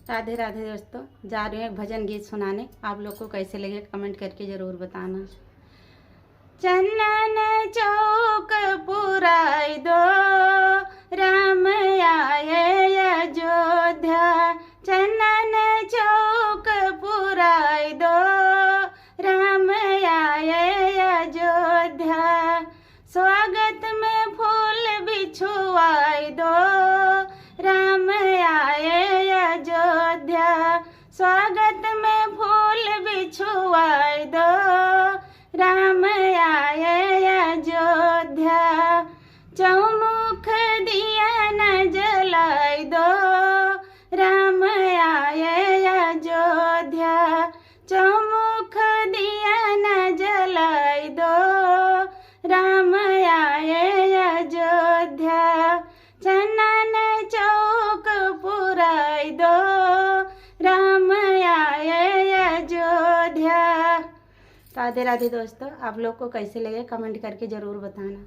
राधे राधे दोस्तों, जा रही हूँ एक भजन गीत सुनाने। आप लोग को कैसे लगे कमेंट करके ज़रूर बताना। चंदन चौक पुराई दो, राम आए अयोध्या। चंदन चौक पुराई दो, राम आए अयोध्या। स्वागत में फूल बिछुआई दो, राम आए अयोध्या। स्वागत में फूल बिछुआई दो, राम आए अयोध्या। चौमुख दिया न जलाई दो, राम आए अयोध्या। चौमुख दिया न जलाई दो, राम आए अयोध्या। चंदन चौक पुराई दो, राम आए अयोध्या। राधे राधे दोस्तों, आप लोग को कैसे लगे कमेंट करके ज़रूर बताना।